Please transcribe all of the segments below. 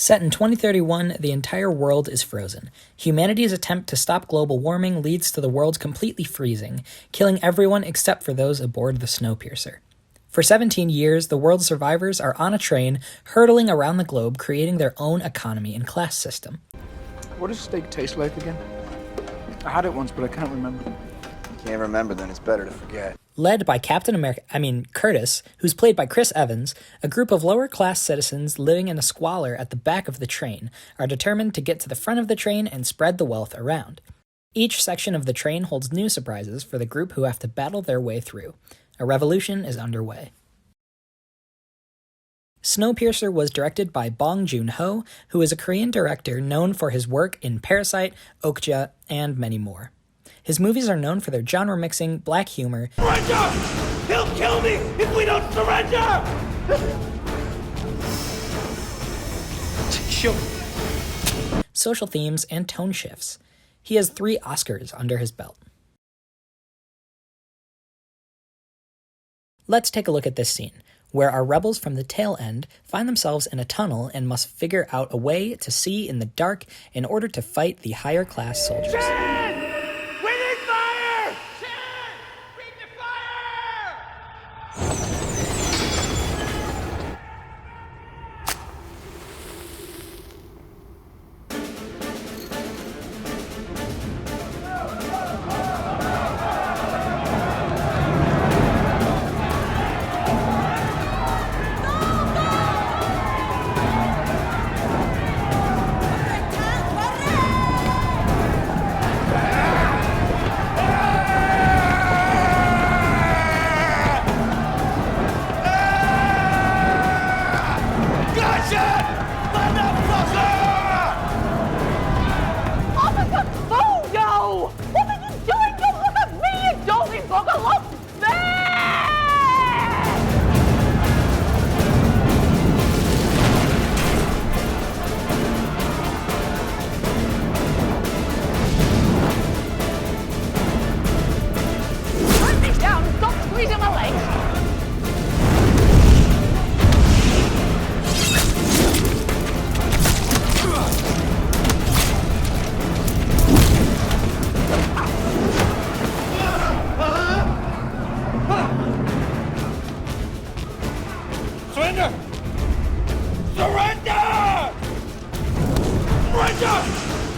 Set in 2031, the entire world is frozen. Humanity's attempt to stop global warming leads to the world completely freezing, killing everyone except for those aboard the Snowpiercer. For 17 years, the world's survivors are on a train, hurtling around the globe, creating their own economy and class system. What does steak taste like again? I had it once, but I can't remember. Can't remember, then it's better to forget. Led by Curtis, who's played by Chris Evans, a group of lower-class citizens living in a squalor at the back of the train are determined to get to the front of the train and spread the wealth around. Each section of the train holds new surprises for the group who have to battle their way through. A revolution is underway. Snowpiercer was directed by Bong Joon-ho, who is a Korean director known for his work in Parasite, Okja, and many more. His movies are known for their genre-mixing, black humor, Surrender! He'll kill me if we don't surrender! social themes, and tone shifts. He has 3 Oscars under his belt. Let's take a look at this scene, where our rebels from the tail end find themselves in a tunnel and must figure out a way to see in the dark in order to fight the higher-class soldiers.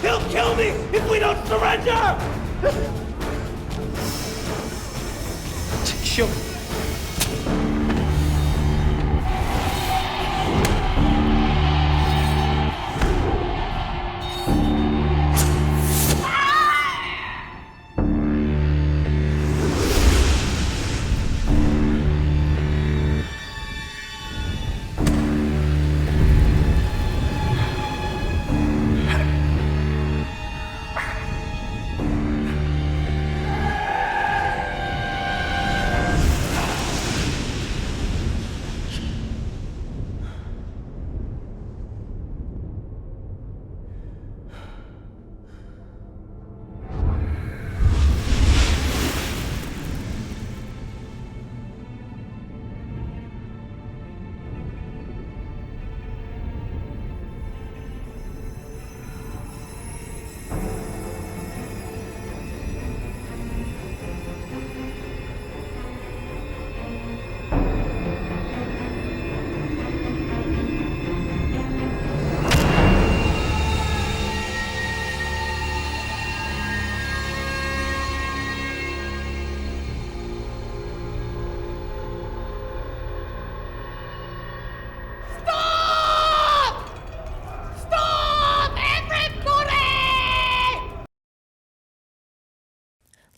He'll kill me if we don't surrender! Shoot.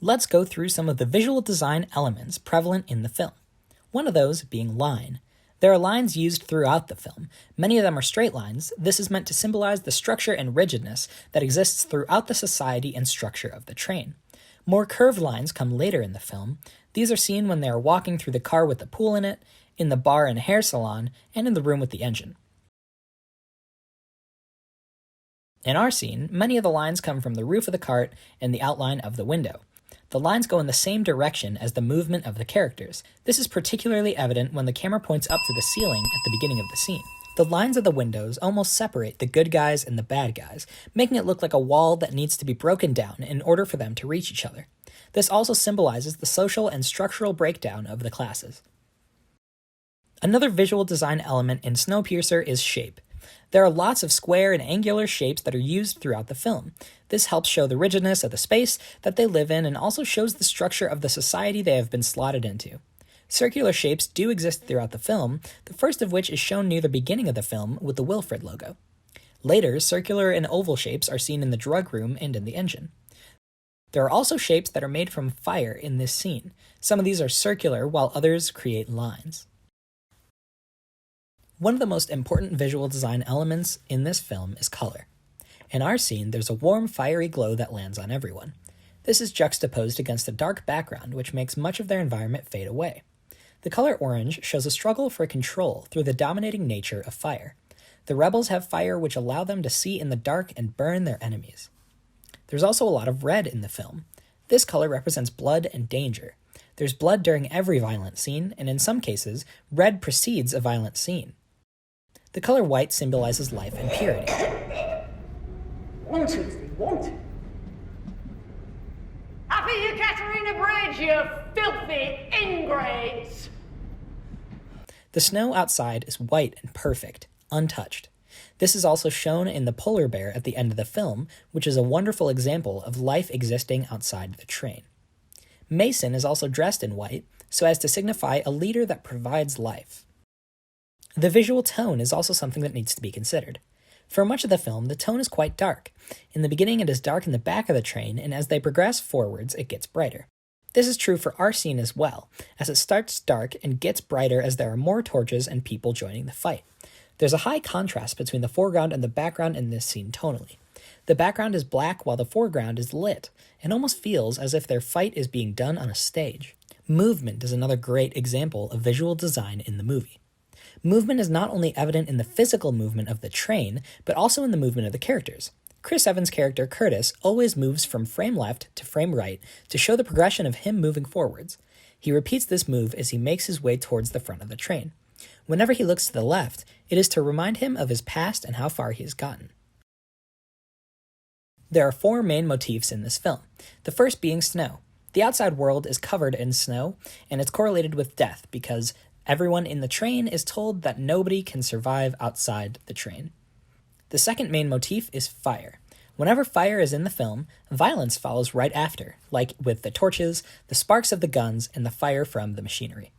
Let's go through some of the visual design elements prevalent in the film. One of those being line. There are lines used throughout the film. Many of them are straight lines. This is meant to symbolize the structure and rigidness that exists throughout the society and structure of the train. More curved lines come later in the film. These are seen when they are walking through the car with the pool in it, in the bar and hair salon, and in the room with the engine. In our scene, many of the lines come from the roof of the cart and the outline of the window. The lines go in the same direction as the movement of the characters. This is particularly evident when the camera points up to the ceiling at the beginning of the scene. The lines of the windows almost separate the good guys and the bad guys, making it look like a wall that needs to be broken down in order for them to reach each other. This also symbolizes the social and structural breakdown of the classes. Another visual design element in Snowpiercer is shape. There are lots of square and angular shapes that are used throughout the film. This helps show the rigidness of the space that they live in and also shows the structure of the society they have been slotted into. Circular shapes do exist throughout the film, the first of which is shown near the beginning of the film with the Wilfred logo. Later, circular and oval shapes are seen in the drug room and in the engine. There are also shapes that are made from fire in this scene. Some of these are circular while others create lines. One of the most important visual design elements in this film is color. In our scene, there's a warm, fiery glow that lands on everyone. This is juxtaposed against a dark background, which makes much of their environment fade away. The color orange shows a struggle for control through the dominating nature of fire. The rebels have fire which allow them to see in the dark and burn their enemies. There's also a lot of red in the film. This color represents blood and danger. There's blood during every violent scene, and in some cases, red precedes a violent scene. The color white symbolizes life and purity. 1, 2, 3, 1, 2. Happy Ekaterina Bridge, you filthy ingrates! The snow outside is white and perfect, untouched. This is also shown in the polar bear at the end of the film, which is a wonderful example of life existing outside the train. Mason is also dressed in white, so as to signify a leader that provides life. The visual tone is also something that needs to be considered. For much of the film, the tone is quite dark. In the beginning, it is dark in the back of the train, and as they progress forwards, it gets brighter. This is true for our scene as well, as it starts dark and gets brighter as there are more torches and people joining the fight. There's a high contrast between the foreground and the background in this scene tonally. The background is black while the foreground is lit, and almost feels as if their fight is being done on a stage. Movement is another great example of visual design in the movie. Movement is not only evident in the physical movement of the train, but also in the movement of the characters. Chris Evans' character, Curtis, always moves from frame left to frame right to show the progression of him moving forwards. He repeats this move as he makes his way towards the front of the train. Whenever he looks to the left, it is to remind him of his past and how far he has gotten. There are 4 main motifs in this film, the first being snow. The outside world is covered in snow, and it's correlated with death because everyone in the train is told that nobody can survive outside the train. The second main motif is fire. Whenever fire is in the film, violence follows right after, like with the torches, the sparks of the guns, and the fire from the machinery.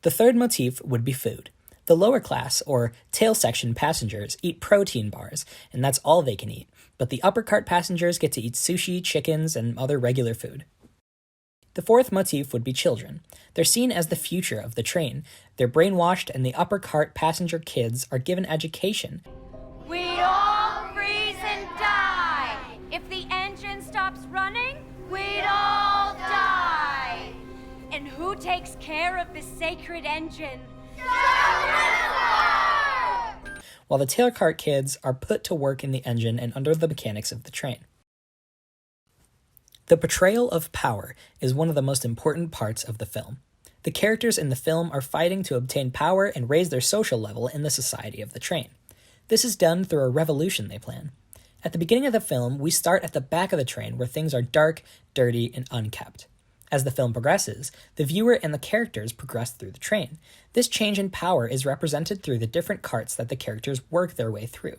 The third motif would be food. The lower class, or tail section passengers, eat protein bars, and that's all they can eat, but the upper cart passengers get to eat sushi, chickens, and other regular food. The fourth motif would be children. They're seen as the future of the train. They're brainwashed, and the upper cart passenger kids are given education. We all freeze and die. If the engine stops running, we'd all die. And who takes care of the sacred engine? While the tail cart kids are put to work in the engine and under the mechanics of the train. The portrayal of power is one of the most important parts of the film. The characters in the film are fighting to obtain power and raise their social level in the society of the train. This is done through a revolution they plan. At the beginning of the film, we start at the back of the train where things are dark, dirty, and unkept. As the film progresses, the viewer and the characters progress through the train. This change in power is represented through the different carts that the characters work their way through.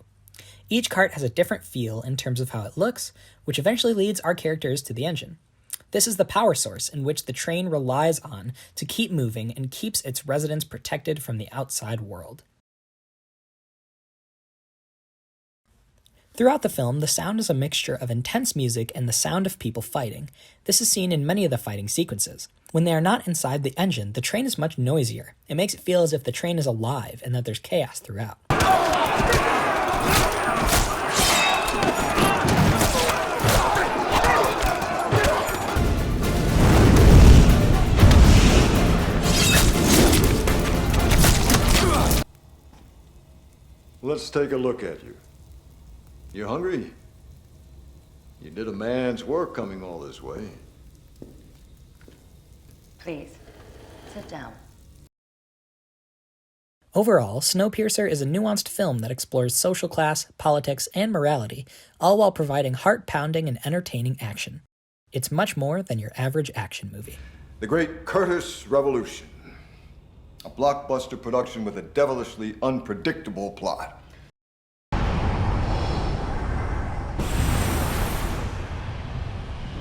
Each cart has a different feel in terms of how it looks, which eventually leads our characters to the engine. This is the power source in which the train relies on to keep moving and keeps its residents protected from the outside world. Throughout the film, the sound is a mixture of intense music and the sound of people fighting. This is seen in many of the fighting sequences. When they are not inside the engine, the train is much noisier. It makes it feel as if the train is alive and that there's chaos throughout. Let's take a look at you. You hungry? You did a man's work coming all this way. Please, sit down. Overall, Snowpiercer is a nuanced film that explores social class, politics, and morality, all while providing heart-pounding and entertaining action. It's much more than your average action movie. The Great Curtis Revolution. A blockbuster production with a devilishly unpredictable plot.